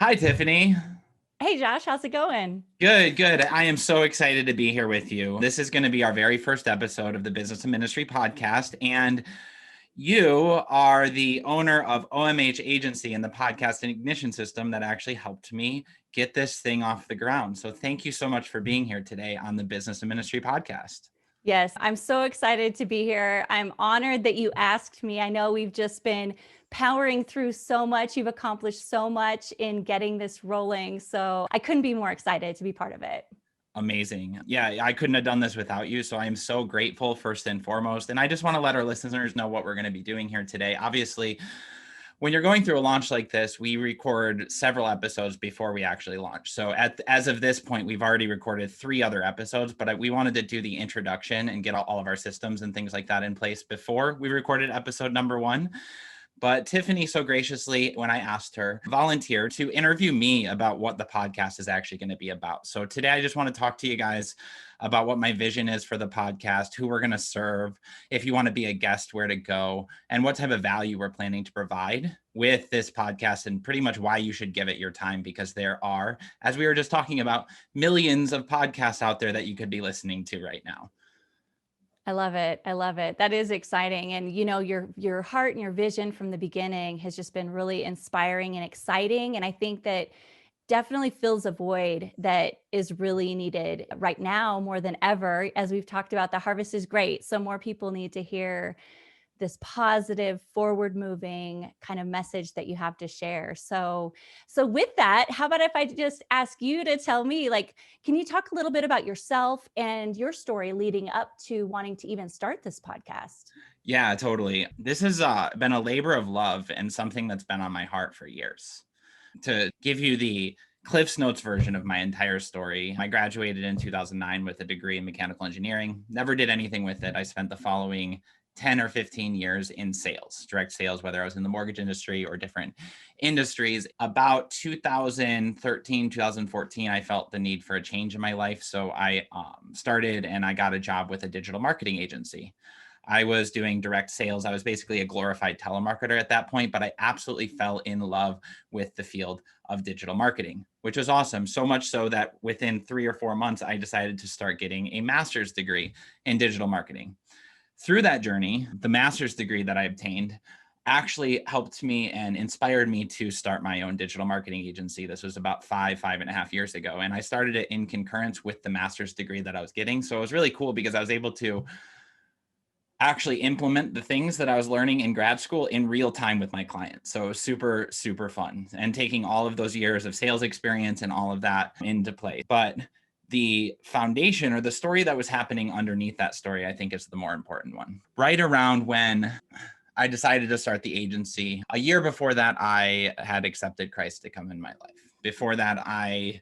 Hi, Tiffany. Hey Josh, how's it going? Good, good. I am so excited to be here with you. This is going to be our very first episode of the Business and Ministry podcast. And you are the owner of OMH Agency and the podcast and ignition system that actually helped me get this thing off the ground. So thank you so much for being here today on the Business and Ministry podcast. Yes, I'm so excited to be here. I'm honored that you asked me. I know we've just been powering through so much. You've accomplished so much in getting this rolling. So I couldn't be more excited to be part of it. Amazing. Yeah, I couldn't have done this without you. So I am so grateful, first and foremost. And I just want to let our listeners know what we're going to be doing here today. Obviously, when you're going through a launch like this, we record several episodes before we actually launch. So as of this point, we've already recorded 3 other episodes, but we wanted to do the introduction and get all of our systems and things like that in place before we recorded episode number 1. But Tiffany so graciously, when I asked her, volunteered to interview me about what the podcast is actually going to be about. So today I just want to talk to you guys about what my vision is for the podcast, who we're going to serve, if you want to be a guest, where to go, and what type of value we're planning to provide with this podcast, and pretty much why you should give it your time, because there are, as we were just talking about, millions of podcasts out there that you could be listening to right now. I love it. I love it. That is exciting. And your heart and your vision from the beginning has just been really inspiring and exciting. And I think that definitely fills a void that is really needed right now more than ever. As we've talked about, the harvest is great. So more people need to hear this positive, forward moving kind of message that you have to share. So with that, how about if I just ask you to tell me, like, can you talk a little bit about yourself and your story leading up to wanting to even start this podcast? Yeah, totally. This has been a labor of love and something that's been on my heart for years. To give you the Cliff's Notes version of my entire story, I graduated in 2009 with a degree in mechanical engineering, never did anything with it. I spent the following 10 or 15 years in sales, direct sales, whether I was in the mortgage industry or different industries. About 2013, 2014, I felt the need for a change in my life. So I started and I got a job with a digital marketing agency. I was doing direct sales. I was basically a glorified telemarketer at that point, but I absolutely fell in love with the field of digital marketing, which was awesome. So much so that within 3 or 4 months, I decided to start getting a master's degree in digital marketing. Through that journey, the master's degree that I obtained actually helped me and inspired me to start my own digital marketing agency. This was about 5.5 years ago. And I started it in concurrence with the master's degree that I was getting. So it was really cool because I was able to actually implement the things that I was learning in grad school in real time with my clients. So it was super, super fun, and taking all of those years of sales experience and all of that into play. But the foundation, or the story that was happening underneath that story, I think is the more important one. Right around when I decided to start the agency, a year before that, I had accepted Christ to come in my life. Before that, I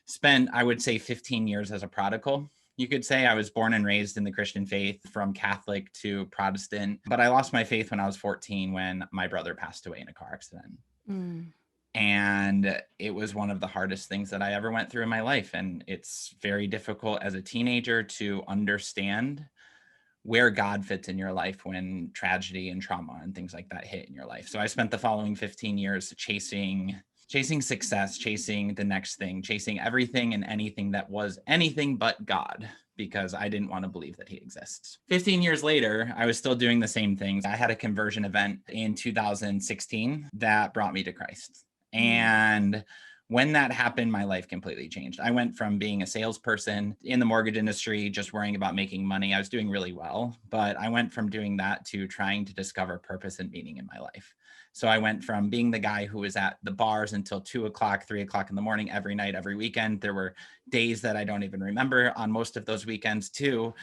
spent, I would say, 15 years as a prodigal. You could say I was born and raised in the Christian faith, from Catholic to Protestant, but I lost my faith when I was 14 when my brother passed away in a car accident. Mm. And it was one of the hardest things that I ever went through in my life. And it's very difficult as a teenager to understand where God fits in your life when tragedy and trauma and things like that hit in your life. So I spent the following 15 years chasing success, chasing the next thing, chasing everything and anything that was anything but God, because I didn't want to believe that he exists. 15 years later, I was still doing the same things. I had a conversion event in 2016 that brought me to Christ. Mm. And when that happened, my life completely changed. I went from being a salesperson in the mortgage industry, just worrying about making money. I was doing really well, but I went from doing that to trying to discover purpose and meaning in my life. So I went from being the guy who was at the bars until 2 o'clock, 3 o'clock in the morning, every night, every weekend. There were days that I don't even remember on most of those weekends, to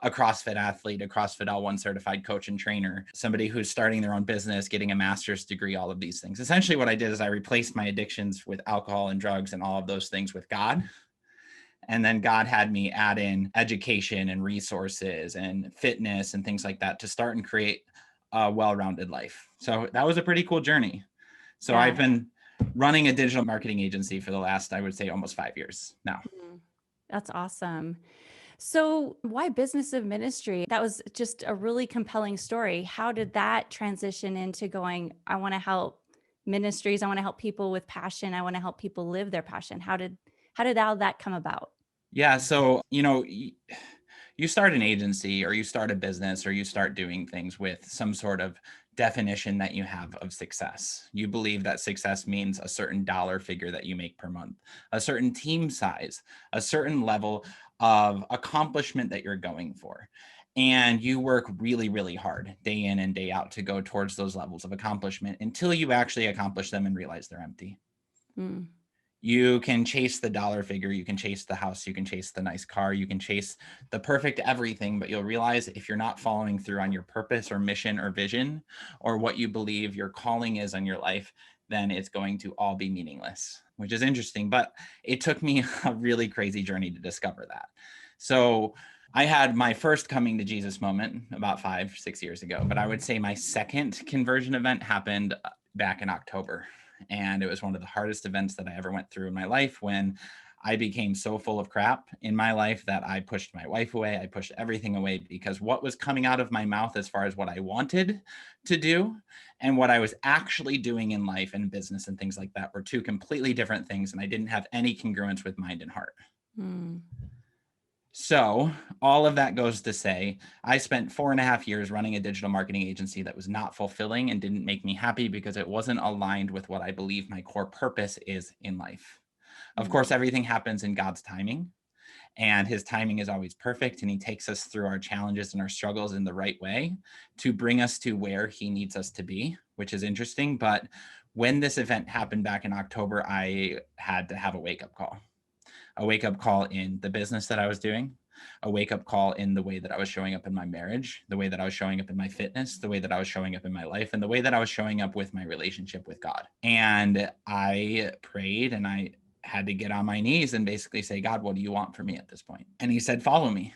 a CrossFit athlete, a CrossFit L1 certified coach and trainer, somebody who's starting their own business, getting a master's degree, all of these things. Essentially what I did is I replaced my addictions with alcohol and drugs and all of those things with God. And then God had me add in education and resources and fitness and things like that to start and create a well-rounded life. So that was a pretty cool journey. So I've Yeah. been running a digital marketing agency for the last, I would say, almost 5 years now. Mm. That's awesome. So, why business of ministry? That was just a really compelling story. How did that transition into going, I want to help ministries. I want to help people with passion. I want to help people live their passion. How did all that come about? Yeah. So, you start an agency or you start a business or you start doing things with some sort of definition that you have of success. You believe that success means a certain dollar figure that you make per month, a certain team size, a certain level of accomplishment that you're going for. And you work really, really hard day in and day out to go towards those levels of accomplishment until you actually accomplish them and realize they're empty. Mm. You can chase the dollar figure, you can chase the house, you can chase the nice car, you can chase the perfect everything, but you'll realize if you're not following through on your purpose or mission or vision or what you believe your calling is on your life, then it's going to all be meaningless, which is interesting. But it took me a really crazy journey to discover that. So I had my first coming to Jesus moment about 5-6 years ago, but I would say my second conversion event happened back in October. And it was one of the hardest events that I ever went through in my life, when I became so full of crap in my life that I pushed my wife away. I pushed everything away because what was coming out of my mouth as far as what I wanted to do and what I was actually doing in life and business and things like that were two completely different things. And I didn't have any congruence with mind and heart. Mm. So all of that goes to say, I spent 4.5 years running a digital marketing agency that was not fulfilling and didn't make me happy because it wasn't aligned with what I believe my core purpose is in life. Of course, everything happens in God's timing, and his timing is always perfect. And he takes us through our challenges and our struggles in the right way to bring us to where he needs us to be, which is interesting. But when this event happened back in October, I had to have a wake-up call in the business that I was doing, a wake up call in the way that I was showing up in my marriage, the way that I was showing up in my fitness, the way that I was showing up in my life, and the way that I was showing up with my relationship with God. And I prayed and I had to get on my knees and basically say, God, what do you want from me at this point? And he said, follow me.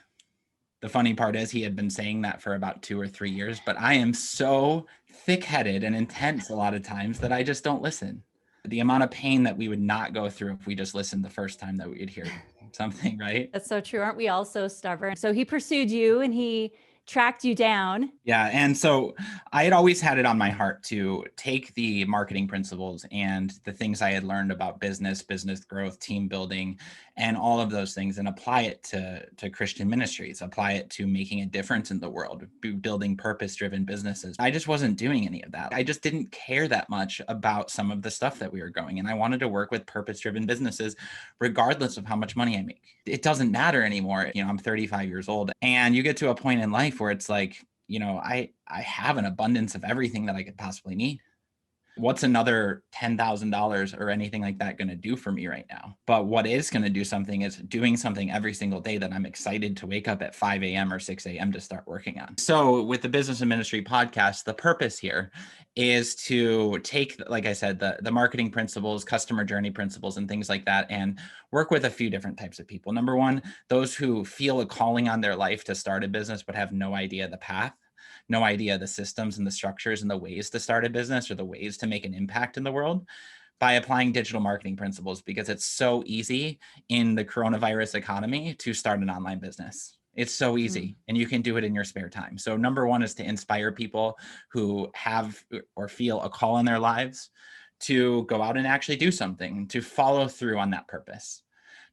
The funny part is he had been saying that for about 2 or 3 years, but I am so thick-headed and intense a lot of times that I just don't listen. The amount of pain that we would not go through if we just listened the first time that we would hear something, right? That's so true. Aren't we all so stubborn? So he pursued you and he tracked you down. Yeah. And so I had always had it on my heart to take the marketing principles and the things I had learned about business growth, team building, and all of those things and apply it to Christian ministries, apply it to making a difference in the world, building purpose-driven businesses. I just wasn't doing any of that. I just didn't care that much about some of the stuff that we were growing. And I wanted to work with purpose-driven businesses, regardless of how much money I make. It doesn't matter anymore. I'm 35 years old, and you get to a point in life where it's like, I have an abundance of everything that I could possibly need. What's another $10,000 or anything like that going to do for me right now? But what is going to do something is doing something every single day that I'm excited to wake up at 5 a.m. or 6 a.m. to start working on. So with the Business and Ministry podcast, the purpose here is to take, like I said, the marketing principles, customer journey principles, and things like that, and work with a few different types of people. Number one, those who feel a calling on their life to start a business but have no idea the path, no idea the systems and the structures and the ways to start a business or the ways to make an impact in the world, by applying digital marketing principles, because it's so easy in the coronavirus economy to start an online business. It's so easy, and you can do it in your spare time. So number one is to inspire people who have or feel a call in their lives to go out and actually do something, to follow through on that purpose.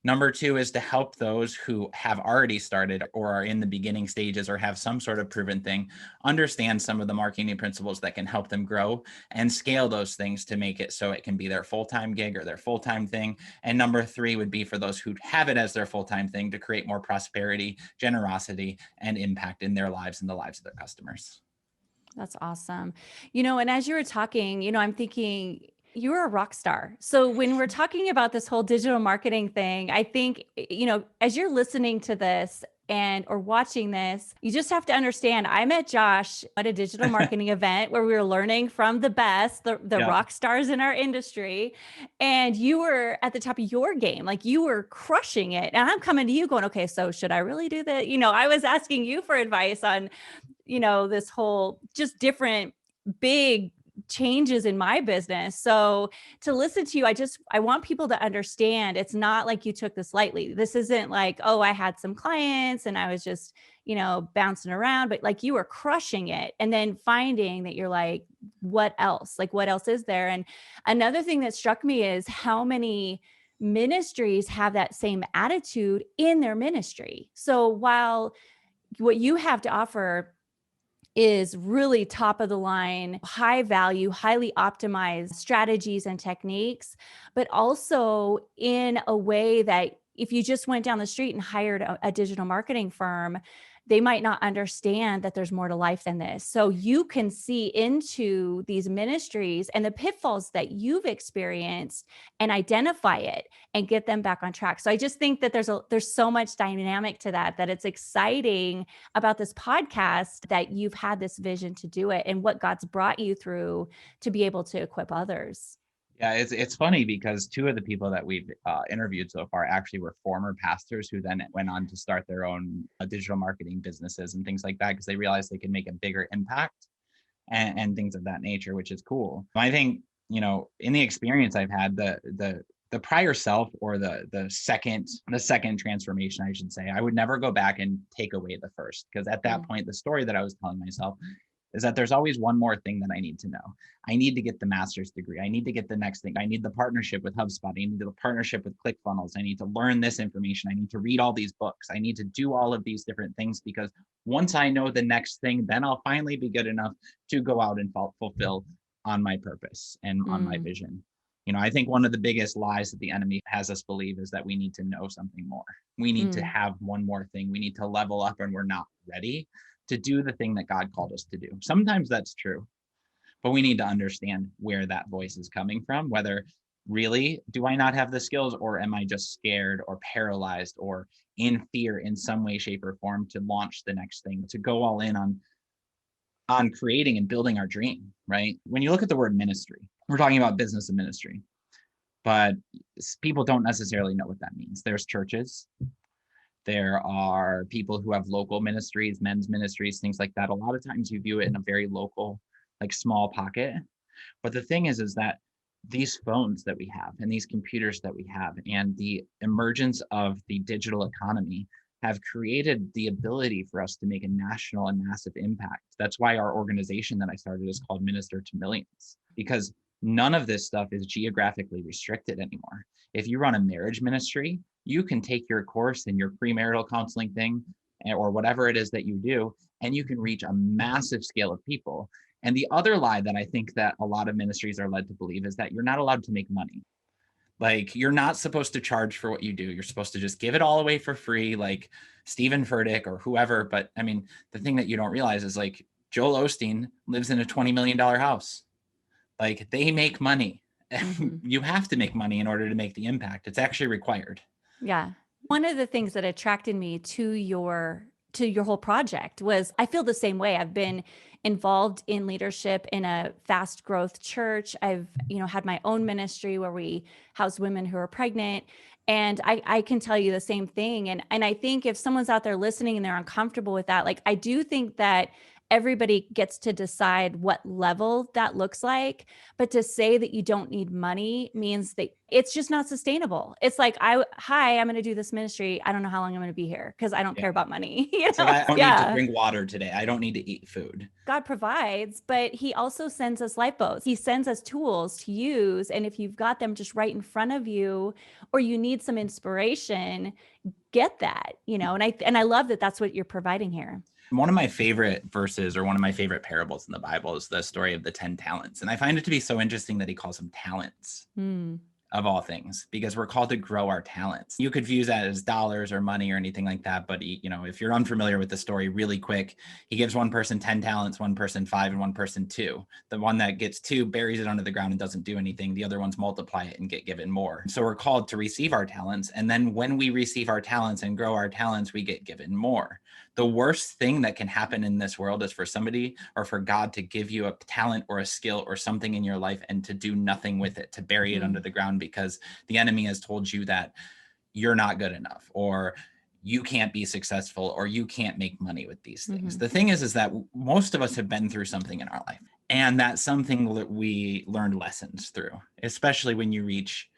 Number two is to help those who have already started or are in the beginning stages or have some sort of proven thing understand some of the marketing principles that can help them grow and scale those things to make it so it can be their full-time gig or their full-time thing. And number three would be for those who have it as their full-time thing to create more prosperity, generosity, and impact in their lives and the lives of their customers. That's awesome. And as you were talking, I'm thinking you're a rock star. So when we're talking about this whole digital marketing thing, I think, as you're listening to this or watching this, you just have to understand, I met Josh at a digital marketing event where we were learning from the best, the rock stars in our industry. And you were at the top of your game, like you were crushing it. And I'm coming to you going, okay, so should I really do that? I was asking you for advice on, this whole just different big changes in my business. So to listen to you, I want people to understand it's not like you took this lightly. This isn't like, oh, I had some clients and I was just, bouncing around, but like you were crushing it and then finding that you're like, what else? Like, what else is there? And another thing that struck me is how many ministries have that same attitude in their ministry. So while what you have to offer is really top of the line, high value, highly optimized strategies and techniques, but also in a way that if you just went down the street and hired a digital marketing firm, they might not understand that there's more to life than this. So you can see into these ministries and the pitfalls that you've experienced and identify it and get them back on track. So I just think that there's so much dynamic to that it's exciting about this podcast that you've had this vision to do it and what God's brought you through to be able to equip others. Yeah, it's funny because two of the people that we've interviewed so far actually were former pastors who then went on to start their own digital marketing businesses and things like that because they realized they could make a bigger impact and things of that nature, which is cool. I think, in the experience I've had, the prior self or the second transformation, I should say, I would never go back and take away the first, because at that point, the story that I was telling myself is that there's always one more thing that I need to know. I need to get the master's degree. I need to get the next thing. I need the partnership with HubSpot. I need the partnership with ClickFunnels. I need to learn this information. I need to read all these books. I need to do all of these different things, because once I know the next thing, then I'll finally be good enough to go out and fulfill on my purpose and on my vision. I think one of the biggest lies that the enemy has us believe is that we need to know something more. We need to have one more thing. We need to level up, and we're not ready to do the thing that God called us to do. Sometimes that's true, but we need to understand where that voice is coming from, whether really, do I not have the skills, or am I just scared or paralyzed or in fear in some way, shape, or form to launch the next thing, to go all in on creating and building our dream, right? When you look at the word ministry, we're talking about business and ministry, but people don't necessarily know what that means. There's churches. There are people who have local ministries, men's ministries, things like that. A lot of times you view it in a very local, like small pocket. But the thing is that these phones that we have and these computers that we have and the emergence of the digital economy have created the ability for us to make a national and massive impact. That's why our organization that I started is called Minister to Millions, because none of this stuff is geographically restricted anymore. If you run a marriage ministry, you can take your course and your premarital counseling thing or whatever it is that you do, and you can reach a massive scale of people. And the other lie that I think that a lot of ministries are led to believe is that you're not allowed to make money. Like, you're not supposed to charge for what you do. You're supposed to just give it all away for free, like Stephen Furtick or whoever. But I mean, the thing that you don't realize is like Joel Osteen lives in a $20 million house. Like, they make money. You have to make money in order to make the impact. It's actually required. Yeah. One of the things that attracted me to your whole project was I feel the same way. I've been involved in leadership in a fast growth church. I've, had my own ministry where we house women who are pregnant. And I can tell you the same thing. And I think if someone's out there listening and they're uncomfortable with that, like, I do think that everybody gets to decide what level that looks like. But to say that you don't need money means that it's just not sustainable. It's like, I'm going to do this ministry. I don't know how long I'm going to be here because I don't care about money. It's like, I don't need to drink water today. I don't need to eat food. God provides, but he also sends us lifeboats. He sends us tools to use. And if you've got them just right in front of you, or you need some inspiration, get that, and I love that that's what you're providing here. One of my favorite verses, or one of my favorite parables in the Bible, is the story of the 10 talents. And I find it to be so interesting that he calls them talents. Of all things, because we're called to grow our talents. You could view that as dollars or money or anything like that. But if you're unfamiliar with the story, really quick, he gives one person 10 talents, one person 5, and one person 2. The one that gets 2 buries it under the ground and doesn't do anything. The other ones multiply it and get given more. So we're called to receive our talents. And then when we receive our talents and grow our talents, we get given more. The worst thing that can happen in this world is for somebody or for God to give you a talent or a skill or something in your life and to do nothing with it, to bury it under the ground because the enemy has told you that you're not good enough, or you can't be successful, or you can't make money with these things. The thing is that most of us have been through something in our life. And that's something that we learned lessons through, especially when you reach,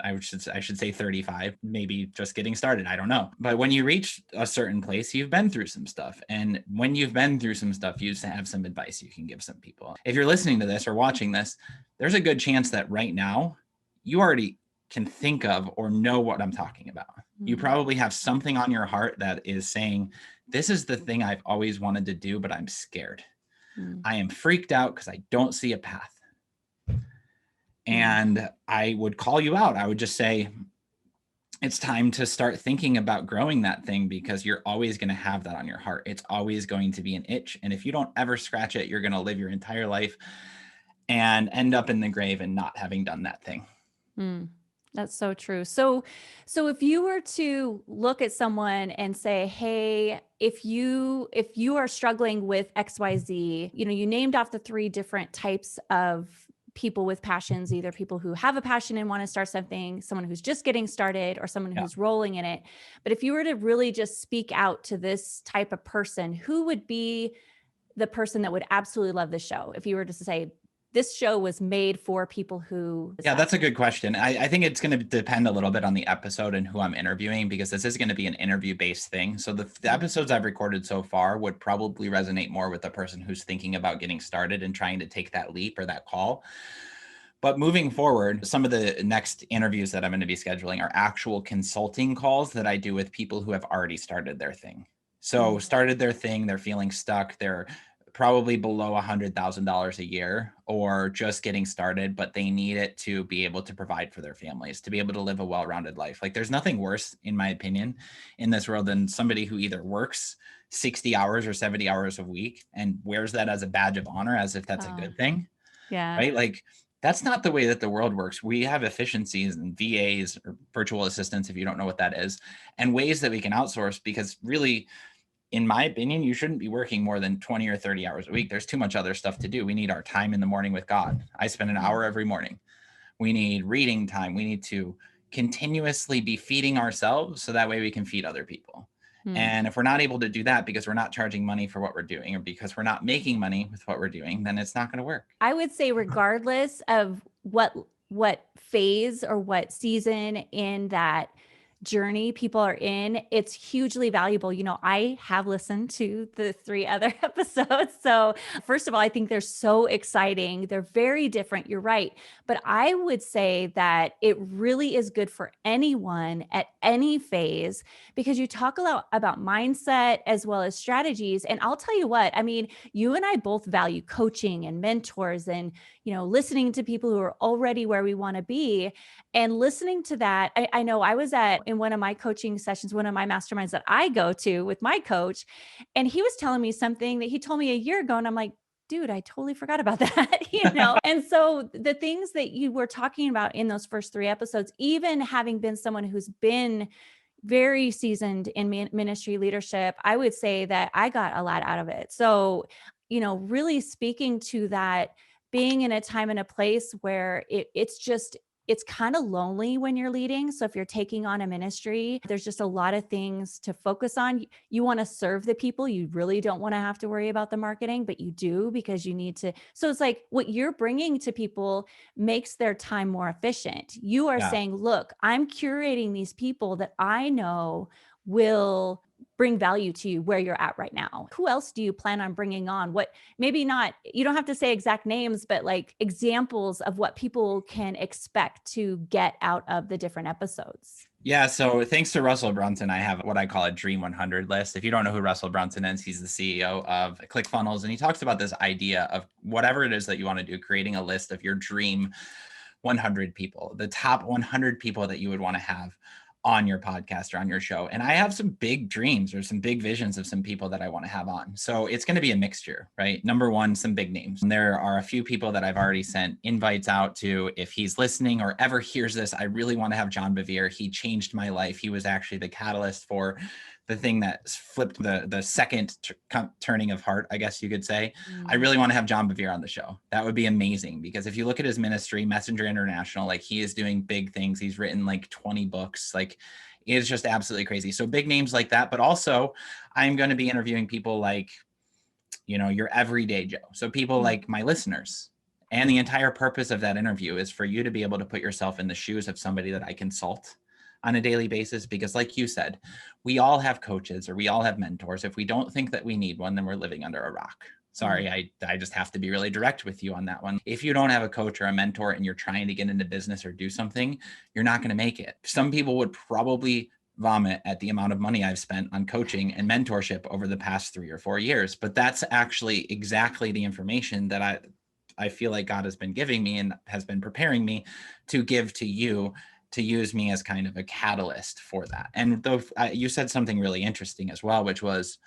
I should say 35, maybe just getting started. I don't know. But when you reach a certain place, you've been through some stuff. And when you've been through some stuff, you have some advice you can give some people. If you're listening to this or watching this, there's a good chance that right now you already can think of or know what I'm talking about. You probably have something on your heart that is saying, this is the thing I've always wanted to do, but I'm scared. I am freaked out because I don't see a path. And I would call you out. I would just say, it's time to start thinking about growing that thing, because you're always going to have that on your heart. It's always going to be an itch. And if you don't ever scratch it, you're going to live your entire life and end up in the grave and not having done that thing. That's so true. So if you were to look at someone and say, hey, if you are struggling with XYZ, you named off the 3 different types of people with passions, either people who have a passion and want to start something, someone who's just getting started, or someone who's rolling in it. But if you were to really just speak out to this type of person, who would be the person that would absolutely love the show? If you were to say, this show was made for people who... Yeah, that's a good question. I think it's going to depend a little bit on the episode and who I'm interviewing, because this is going to be an interview-based thing. So the episodes I've recorded so far would probably resonate more with the person who's thinking about getting started and trying to take that leap or that call. But moving forward, some of the next interviews that I'm going to be scheduling are actual consulting calls that I do with people who have already started their thing. So started their thing, they're feeling stuck, they're probably below $100,000 a year, or just getting started, but they need it to be able to provide for their families, to be able to live a well-rounded life. Like, there's nothing worse, in my opinion, in this world than somebody who either works 60 hours or 70 hours a week and wears that as a badge of honor, as if that's a good thing. Yeah. Right? Like, that's not the way that the world works. We have efficiencies and VAs, or virtual assistants, if you don't know what that is, and ways that we can outsource, because really, in my opinion, you shouldn't be working more than 20 or 30 hours a week. There's too much other stuff to do. We need our time in the morning with God. I spend an hour every morning. We need reading time. We need to continuously be feeding ourselves, so that way we can feed other people. And if we're not able to do that because we're not charging money for what we're doing, or because we're not making money with what we're doing, then it's not going to work. I would say, regardless of what phase or what season in that journey people are in, it's hugely valuable. I have listened to the 3 other episodes. So first of all, I think they're so exciting. They're very different. You're right. But I would say that it really is good for anyone at any phase, because you talk a lot about mindset as well as strategies. And I'll tell you what, I mean, you and I both value coaching and mentors, and, listening to people who are already where we want to be. And listening to that, I know I was in one of my coaching sessions, one of my masterminds that I go to with my coach, and he was telling me something that he told me a year ago. And I'm like, dude, I totally forgot about that, And so the things that you were talking about in those first 3 episodes, even having been someone who's been very seasoned in ministry leadership, I would say that I got a lot out of it. So, really speaking to that, being in a time and a place where it's kind of lonely when you're leading. So if you're taking on a ministry, there's just a lot of things to focus on. You want to serve the people. You really don't want to have to worry about the marketing, but you do, because you need to. So it's like what you're bringing to people makes their time more efficient. You are saying, look, I'm curating these people that I know will bring value to you where you're at right now. Who else do you plan on bringing on? What, maybe not, you don't have to say exact names, but like examples of what people can expect to get out of the different episodes. Yeah. So thanks to Russell Brunson, I have what I call a Dream 100 list. If you don't know who Russell Brunson is, he's the CEO of ClickFunnels. And he talks about this idea of whatever it is that you want to do, creating a list of your dream 100 people, the top 100 people that you would want to have on your podcast or on your show. And I have some big dreams or some big visions of some people that I want to have on. So it's going to be a mixture, right? Number one, some big names. And there are a few people that I've already sent invites out to. If he's listening or ever hears this, I really want to have John Bevere. He changed my life. He was actually the catalyst for the thing that flipped the second turning of heart, I guess you could say. I really want to have John Bevere on the show. That would be amazing, because if you look at his ministry, Messenger International, like, he is doing big things. He's written like 20 books. Like, it's just absolutely crazy. So big names like that. But also, I'm going to be interviewing people like your everyday Joe. So people like my listeners. And the entire purpose of that interview is for you to be able to put yourself in the shoes of somebody that I consult on a daily basis. Because like you said, we all have coaches or we all have mentors. If we don't think that we need one, then we're living under a rock. Sorry, I just have to be really direct with you on that one. If you don't have a coach or a mentor and you're trying to get into business or do something, you're not going to make it. Some people would probably vomit at the amount of money I've spent on coaching and mentorship over the past 3 or 4 years. But that's actually exactly the information that I feel like God has been giving me and has been preparing me to give to you, to use me as kind of a catalyst for that. And though you said something really interesting as well, which was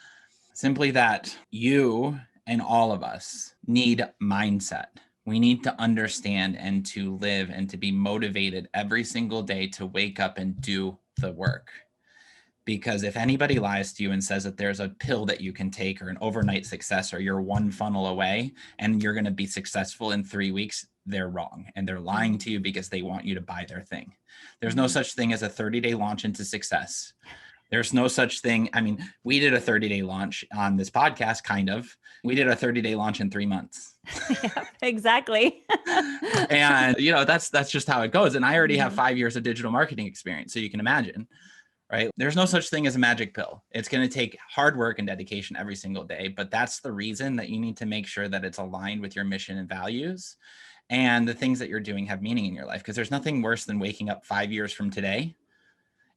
simply that you and all of us need mindset. We need to understand and to live and to be motivated every single day to wake up and do the work. Because if anybody lies to you and says that there's a pill that you can take or an overnight success or you're one funnel away and you're going to be successful in 3 weeks, they're wrong. And they're lying to you because they want you to buy their thing. There's no such thing as a 30-day launch into success. There's no such thing. I mean, we did a 30-day launch on this podcast, kind of. We did a 30-day launch in 3 months. Yeah, exactly. And, that's just how it goes. And I already have 5 years of digital marketing experience. So you can imagine. Right? There's no such thing as a magic pill. It's going to take hard work and dedication every single day. But that's the reason that you need to make sure that it's aligned with your mission and values and the things that you're doing have meaning in your life. Because there's nothing worse than waking up 5 years from today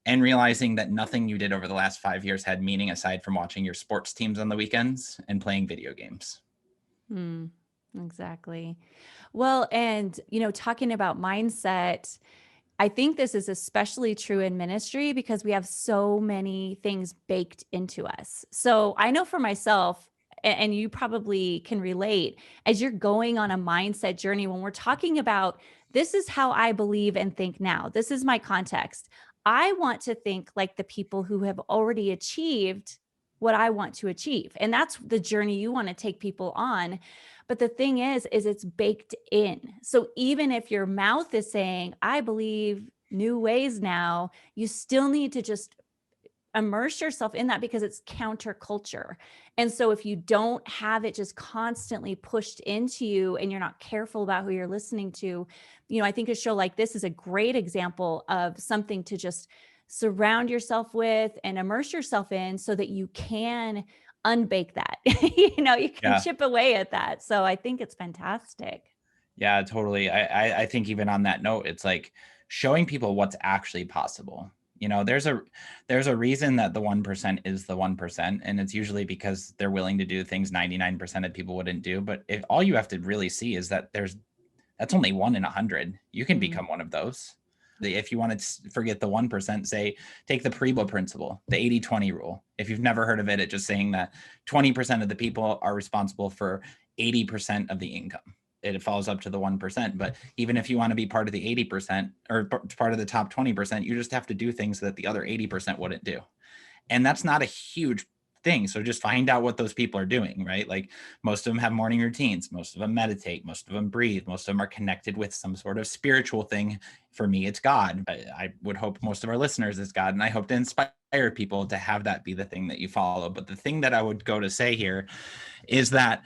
and realizing that nothing you did over the last 5 years had meaning aside from watching your sports teams on the weekends and playing video games. Exactly. Well, and, talking about mindset, I think this is especially true in ministry because we have so many things baked into us. So I know for myself, and you probably can relate, as you're going on a mindset journey, when we're talking about this is how I believe and think now, this is my context. I want to think like the people who have already achieved what I want to achieve. And that's the journey you want to take people on. But the thing is it's baked in. So even if your mouth is saying, I believe new ways now, you still need to just immerse yourself in that because it's counterculture. And so if you don't have it just constantly pushed into you and you're not careful about who you're listening to, I think a show like this is a great example of something to just surround yourself with and immerse yourself in so that you can unbake that. You can chip away at that. So I think it's fantastic. Yeah, totally. I think even on that note, it's like showing people what's actually possible. There's a reason that the 1% is the 1%, and it's usually because they're willing to do things 99% of people wouldn't do. But if all you have to really see is that that's only 1 in 100, you can become one of those. If you want to forget the 1%, say, take the Pareto principle, the 80-20 rule. If you've never heard of it, it's just saying that 20% of the people are responsible for 80% of the income. It falls up to the 1%. But even if you want to be part of the 80% or part of the top 20%, you just have to do things that the other 80% wouldn't do. And that's not a huge thing. So just find out what those people are doing, right? Like most of them have morning routines. Most of them meditate. Most of them breathe. Most of them are connected with some sort of spiritual thing. For me, it's God. I would hope most of our listeners is God. And I hope to inspire people to have that be the thing that you follow. But the thing that I would go to say here is that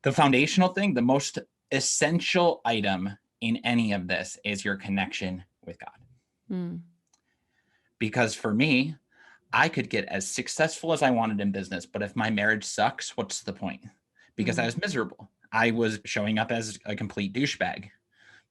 the foundational thing, the most essential item in any of this is your connection with God. Because for me, I could get as successful as I wanted in business, but if my marriage sucks, what's the point? Because I was miserable. I was showing up as a complete douchebag,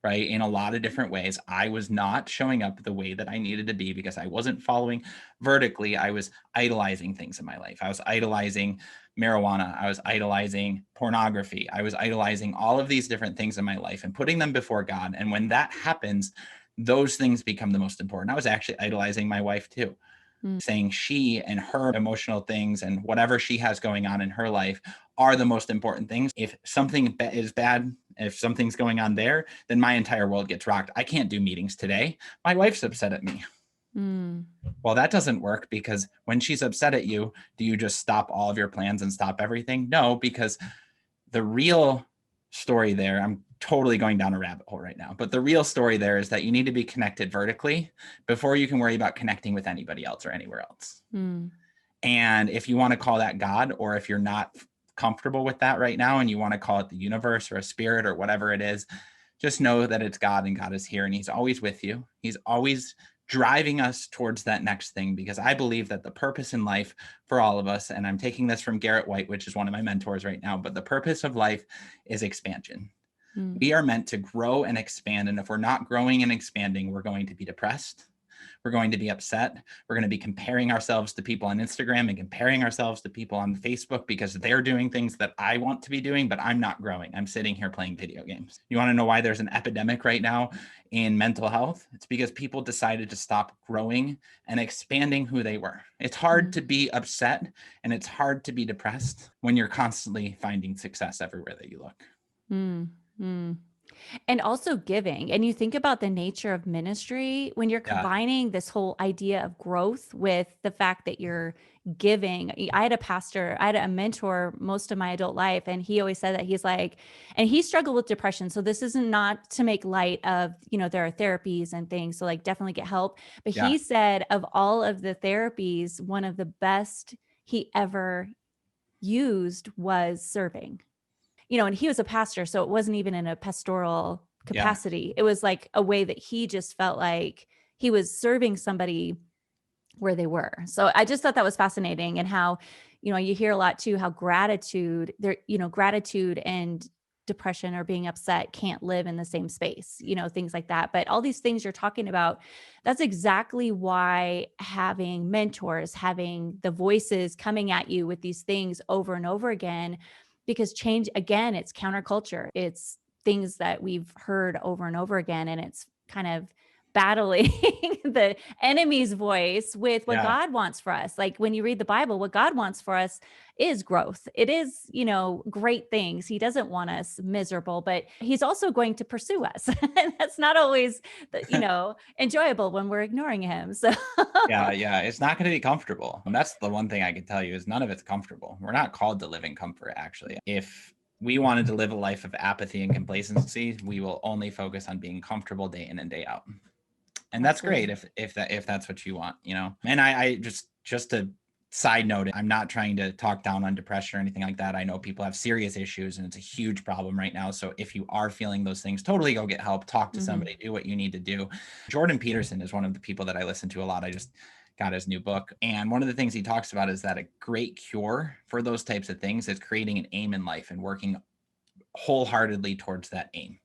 right? In a lot of different ways. I was not showing up the way that I needed to be because I wasn't following vertically. I was idolizing things in my life. I was idolizing marijuana. I was idolizing pornography. I was idolizing all of these different things in my life and putting them before God. And when that happens, those things become the most important. I was actually idolizing my wife too, saying she and her emotional things and whatever she has going on in her life are the most important things. If something is bad, if something's going on there, then my entire world gets rocked. I can't do meetings today. My wife's upset at me. Well, that doesn't work because when she's upset at you, do you just stop all of your plans and stop everything? No, because the real story there, I'm totally going down a rabbit hole right now, but the real story there is that you need to be connected vertically before you can worry about connecting with anybody else or anywhere else. And if you want to call that God, or if you're not comfortable with that right now and you want to call it the universe or a spirit or whatever it is, just know that it's God and God is here and he's always with you. He's always driving us towards that next thing, because I believe that the purpose in life for all of us, and I'm taking this from Garrett White, which is one of my mentors right now, but the purpose of life is expansion. Mm. We are meant to grow and expand. And if we're not growing and expanding, we're going to be depressed. We're going to be upset. We're going to be comparing ourselves to people on Instagram and comparing ourselves to people on Facebook because they're doing things that I want to be doing, but I'm not growing. I'm sitting here playing video games. You want to know why there's an epidemic right now in mental health? It's because people decided to stop growing and expanding who they were. It's hard Mm. to be upset and it's hard to be depressed when you're constantly finding success everywhere that you look. Mm. Mm. And also giving. And you think about the nature of ministry when you're Yeah. combining this whole idea of growth with the fact that you're giving. I had a pastor, I had a mentor most of my adult life, and he always said that he's like, and he struggled with depression. So this isn't not to make light of, there are therapies and things. So like definitely get help. But Yeah. he said of all of the therapies, one of the best he ever used was serving. And he was a pastor, so it wasn't even in a pastoral Yeah. capacity. It was like a way that he just felt like he was serving somebody where they were. So I just thought that was fascinating, and how, you hear a lot too, how gratitude and depression or being upset can't live in the same space, things like that. But all these things you're talking about, that's exactly why having mentors, having the voices coming at you with these things over and over again, because change, again, it's counterculture. It's things that we've heard over and over again, and it's kind of battling the enemy's voice with what Yeah. God wants for us. Like when you read the Bible, what God wants for us is growth. It is, great things. He doesn't want us miserable, but he's also going to pursue us. And that's not always, enjoyable when we're ignoring him. So Yeah, yeah, it's not going to be comfortable. And that's the one thing I can tell you is none of it's comfortable. We're not called to live in comfort, actually. If we wanted to live a life of apathy and complacency, we will only focus on being comfortable day in and day out. And that's great absolutely. if that's what you want, And I just to side note, I'm not trying to talk down on depression or anything like that. I know people have serious issues and it's a huge problem right now. So if you are feeling those things, totally go get help, talk to Mhm. somebody, do what you need to do. Jordan Peterson is one of the people that I listen to a lot. I just got his new book. And one of the things he talks about is that a great cure for those types of things is creating an aim in life and working wholeheartedly towards that aim.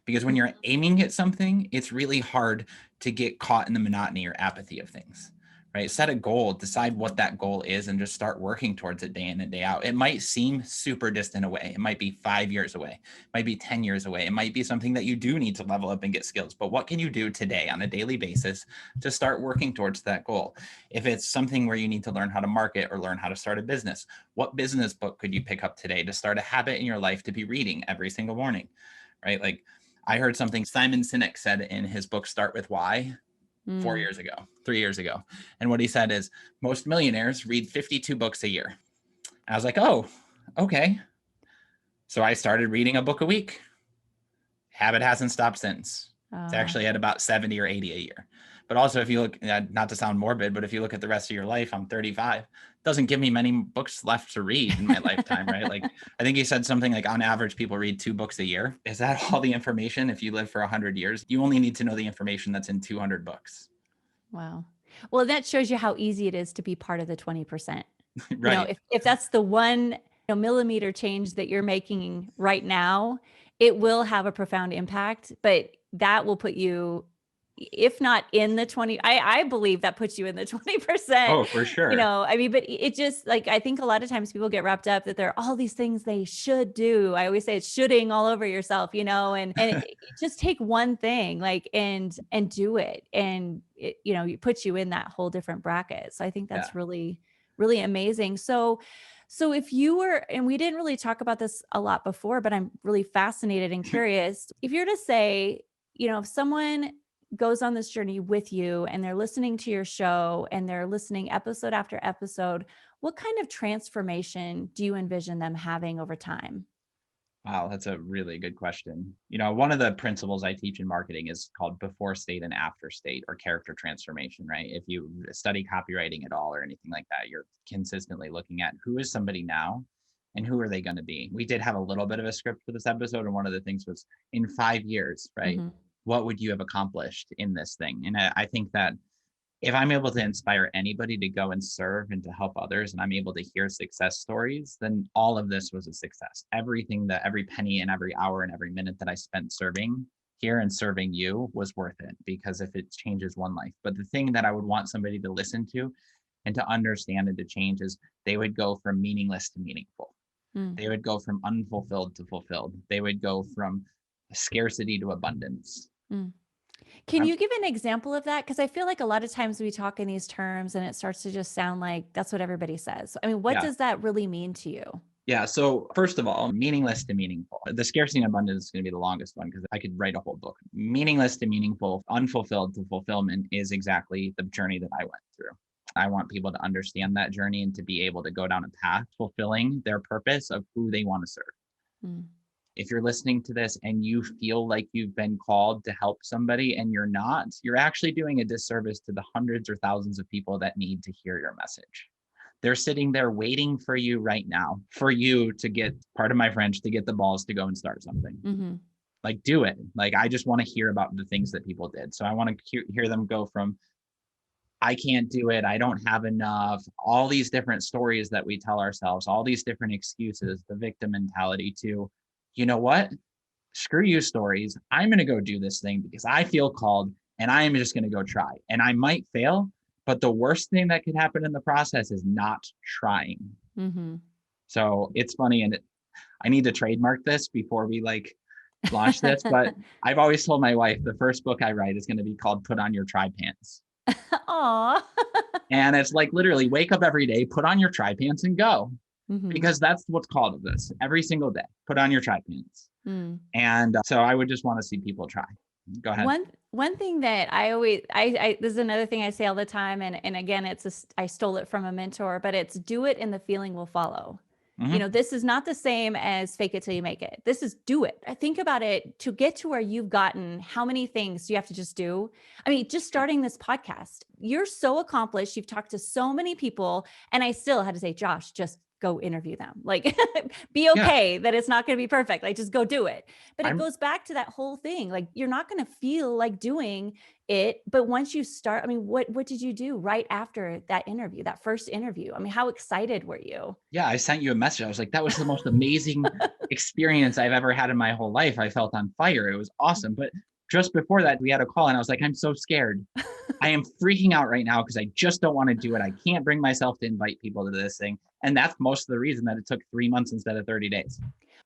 Because when you're aiming at something, it's really hard to get caught in the monotony or apathy of things, right? Set a goal, decide what that goal is, and just start working towards it day in and day out. It might seem super distant away. It might be 5 years away. It might be 10 years away. It might be something that you do need to level up and get skills. But what can you do today on a daily basis to start working towards that goal? If it's something where you need to learn how to market or learn how to start a business, what business book could you pick up today to start a habit in your life to be reading every single morning, right? Like I heard something Simon Sinek said in his book, Start With Why, Mm. 3 years ago. And what he said is most millionaires read 52 books a year. I was like, oh, okay. So I started reading a book a week. Habit hasn't stopped since. It's Oh, actually at about 70 or 80 a year. But also, if you look, not to sound morbid, but if you look at the rest of your life, I'm 35. Doesn't give me many books left to read in my lifetime, right? Like, I think you said something like on average, people read 2 books a year. Is that all the information? If you live for 100 years, you only need to know the information that's in 200 books. wow. Well, that shows you how easy it is to be part of the 20%. Right. If that's the one, millimeter change that you're making right now, it will have a profound impact, but that will put you, if not in the 20, I believe that puts you in the 20%. Oh, for sure. I mean, but it just like, I think a lot of times people get wrapped up that there are all these things they should do. I always say it's shoulding all over yourself, and just take one thing like, and do it. And it puts you in that whole different bracket. So I think Yeah. that's really, really amazing. So if you were, and we didn't really talk about this a lot before, but I'm really fascinated and curious, if you're to say, if someone goes on this journey with you and they're listening to your show and they're listening episode after episode, what kind of transformation do you envision them having over time? Wow, that's a really good question. One of the principles I teach in marketing is called before state and after state or character transformation, right? If you study copywriting at all or anything like that, you're consistently looking at who is somebody now and who are they going to be? We did have a little bit of a script for this episode, and one of the things was, in 5 years, right? Mm-hmm. What would you have accomplished in this thing? And I think that if I'm able to inspire anybody to go and serve and to help others, and I'm able to hear success stories, then all of this was a success. Everything, that every penny and every hour and every minute that I spent serving here and serving you was worth it, because if it changes one life. But the thing that I would want somebody to listen to and to understand and to change is they would go from meaningless to meaningful. Mm. They would go from unfulfilled to fulfilled. They would go from scarcity to abundance. Mm. Can I'm, you give an example of that? Because I feel like a lot of times we talk in these terms and it starts to just sound like that's what everybody says. I mean, what yeah. does that really mean to you? Yeah. So first of all, meaningless to meaningful. The scarcity and abundance is going to be the longest one because I could write a whole book. Meaningless to meaningful, unfulfilled to fulfillment is exactly the journey that I went through. I want people to understand that journey and to be able to go down a path fulfilling their purpose of who they want to serve. Mm. If you're listening to this and you feel like you've been called to help somebody and you're not, you're actually doing a disservice to the hundreds or thousands of people that need to hear your message. They're sitting there waiting for you right now, for you to get, pardon my French, to get the balls to go and start something. Mm-hmm. Like, do it. Like, I just want to hear about the things that people did. So I want to hear them go from, I can't do it, I don't have enough, all these different stories that we tell ourselves, all these different excuses, the victim mentality, to, you know what? Screw you stories. I'm going to go do this thing because I feel called, and I am just going to go try. And I might fail, but the worst thing that could happen in the process is not trying. Mm-hmm. So it's funny. And I need to trademark this before we launch this, but I've always told my wife the first book I write is going to be called Put On Your Tri Pants. Aw. And it's like, literally, wake up every day, put on your tri pants and go. Mm-hmm. Because that's what's called of this every single day. Put on your tri pants. Mm. And so I would just want to see people try. Go ahead. One thing that I always I this is another thing I say all the time, and again, I stole it from a mentor, but it's do it and the feeling will follow. You know, this is not the same as fake it till you make it. This is do it. I think about it, to get to where you've gotten. How many things do you have to just do? I mean, just starting this podcast, you're so accomplished. You've talked to so many people, and I still had to say, Josh, just go interview them. Like, be okay that it's not going to be perfect. Like, just go do it. But it goes back to that whole thing. Like, you're not going to feel like doing it, but once you start, I mean, what did you do right after that interview, that first interview? I mean, how excited were you? Yeah, I sent you a message. I was like, that was the most amazing experience I've ever had in my whole life. I felt on fire. It was awesome. But just before that, we had a call and I was like, I'm so scared. I am freaking out right now because I just don't want to do it. I can't bring myself to invite people to this thing. And that's most of the reason that it took 3 months instead of 30 days.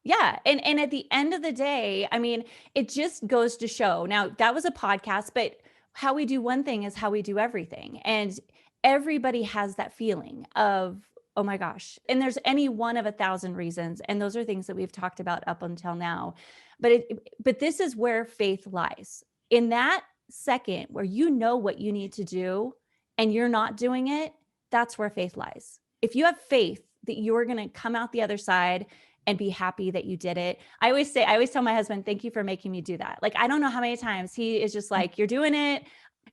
Yeah. And at the end of the day, I mean, it just goes to show. Now, that was a podcast, but how we do one thing is how we do everything. And everybody has that feeling of, oh my gosh. And there's any one of 1,000 reasons. And those are things that we've talked about up until now. But this is where faith lies. In that second where you know what you need to do and you're not doing it, that's where faith lies. If you have faith that you're going to come out the other side and be happy that you did it. I always tell my husband, thank you for making me do that. Like, I don't know how many times he is just like, you're doing it,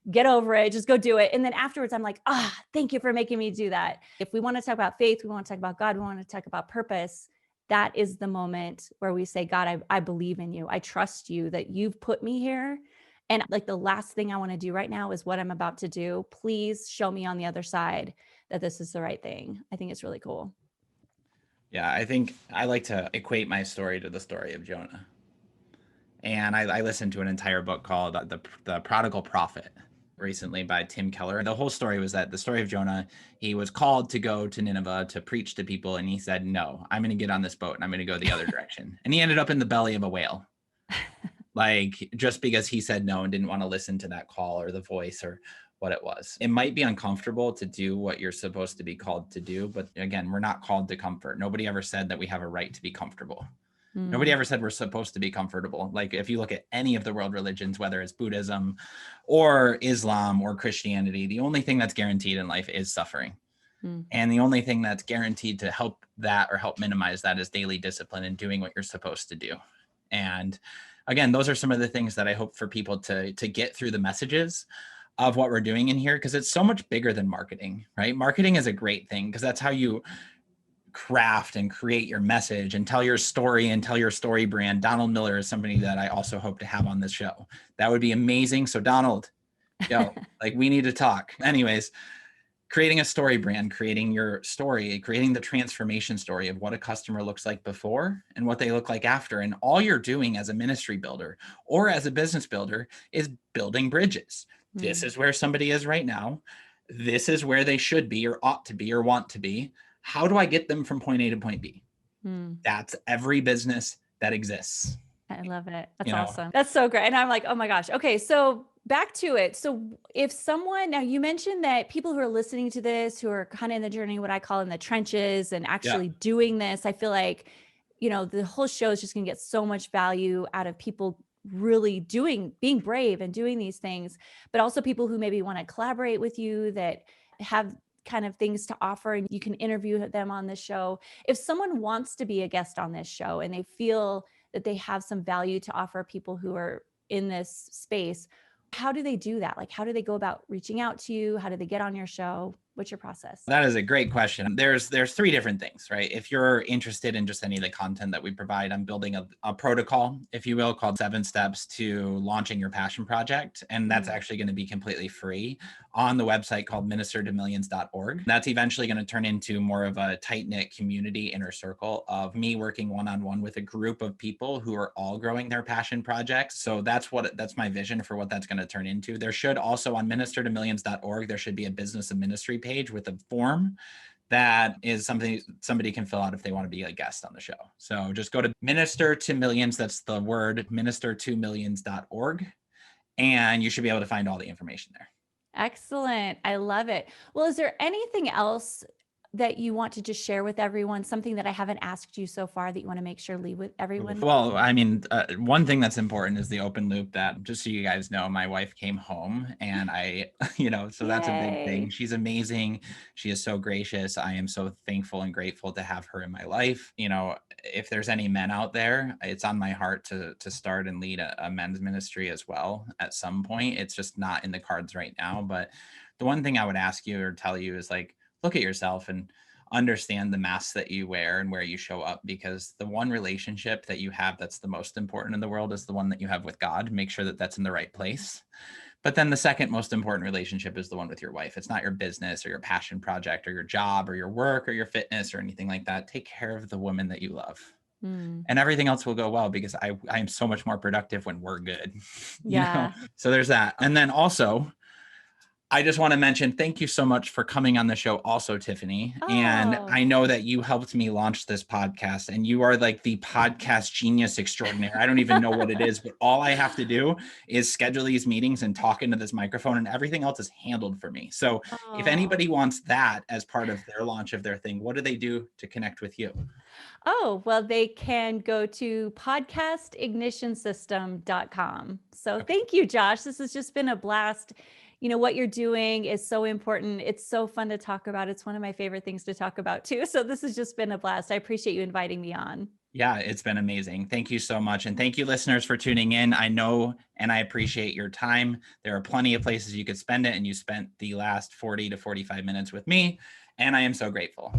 get over it, just go do it. And then afterwards I'm like, thank you for making me do that. If we want to talk about faith, we want to talk about God, we want to talk about purpose. That is the moment where we say, God, I believe in you. I trust you that you've put me here. And like, the last thing I want to do right now is what I'm about to do. Please show me on the other side that this is the right thing. I think it's really cool. Yeah, I think I like to equate my story to the story of Jonah. And I listened to an entire book called The Prodigal Prophet recently by Tim Keller. The whole story was that the story of Jonah, he was called to go to Nineveh to preach to people. And he said, no, I'm going to get on this boat and I'm going to go the other direction. And he ended up in the belly of a whale. Like, just because he said no and didn't want to listen to that call or the voice or what it was. It might be uncomfortable to do what you're supposed to be called to do. But again, we're not called to comfort. Nobody ever said that we have a right to be comfortable. Nobody ever said we're supposed to be comfortable. Like, if you look at any of the world religions, whether it's Buddhism or Islam or Christianity, the only thing that's guaranteed in life is suffering. And the only thing that's guaranteed to help that or help minimize that is daily discipline and doing what you're supposed to do. And again, those are some of the things that I hope for people to get through the messages of what we're doing in here, because it's so much bigger than marketing, right? Marketing is a great thing because that's how you craft and create your message and tell your story and tell your story brand. Donald Miller is somebody that I also hope to have on this show. That would be amazing. So Donald, like we need to talk. Anyways, creating a story brand, creating your story, creating the transformation story of what a customer looks like before and what they look like after. And all you're doing as a ministry builder or as a business builder is building bridges. This is where somebody is right now. This is where they should be or ought to be or want to be. How do I get them from point A to point B? That's every business that exists. I love it. That's awesome. That's so great. And I'm like, oh my gosh. Okay. So back to it. So if someone, now you mentioned that people who are listening to this, who are kind of in the journey, what I call in the trenches and actually doing this, I feel like, the whole show is just going to get so much value out of people really being brave and doing these things, but also people who maybe want to collaborate with you that have kind of things to offer and you can interview them on this show. If someone wants to be a guest on this show and they feel that they have some value to offer people who are in this space, how do they do that? Like, how do they go about reaching out to you? How do they get on your show? What's your process? That is a great question. There's three different things, right? If you're interested in just any of the content that we provide, I'm building a protocol, if you will, called 7 Steps to Launching Your Passion Project. And that's actually going to be completely free on the website called ministertomillions.org. That's eventually going to turn into more of a tight-knit community inner circle of me working one-on-one with a group of people who are all growing their passion projects. So that's my vision for what that's going to turn into. There should also on ministertomillions.org, there should be a business of ministry page with a form that is something somebody can fill out if they want to be a guest on the show. So just go to Minister to Millions. That's the word ministertomillions.org. And you should be able to find all the information there. Excellent. I love it. Well, is there anything else that you want to just share with everyone? Something that I haven't asked you so far that you want to make sure leave with everyone? Well, I mean, one thing that's important is the open loop that, just so you guys know, my wife came home and so that's a big thing. She's amazing. She is so gracious. I am so thankful and grateful to have her in my life. If there's any men out there, it's on my heart to start and lead a men's ministry as well at some point. It's just not in the cards right now. But the one thing I would ask you or tell you is look at yourself and understand the mask that you wear and where you show up, because the one relationship that you have that's the most important in the world is the one that you have with God. Make sure that that's in the right place. But then the second most important relationship is the one with your wife. It's not your business or your passion project or your job or your work or your fitness or anything like that. Take care of the woman that you love. And everything else will go well, because I am so much more productive when we're good. So there's that. And then also, I just want to mention, thank you so much for coming on the show also, Tiffany. And I know that you helped me launch this podcast, and you are like the podcast genius extraordinaire. I don't even know what it is, but all I have to do is schedule these meetings and talk into this microphone, and everything else is handled for me. So if anybody wants that as part of their launch of their thing, what do they do to connect with you? Oh, well, they can go to podcastignitionssystem.com. So thank you, Josh. This has just been a blast. What you're doing is so important. It's so fun to talk about. It's one of my favorite things to talk about too. So this has just been a blast. I appreciate you inviting me on. Yeah, it's been amazing. Thank you so much. And thank you, listeners, for tuning in. I know and I appreciate your time. There are plenty of places you could spend it, and you spent the last 40 to 45 minutes with me, and I am so grateful.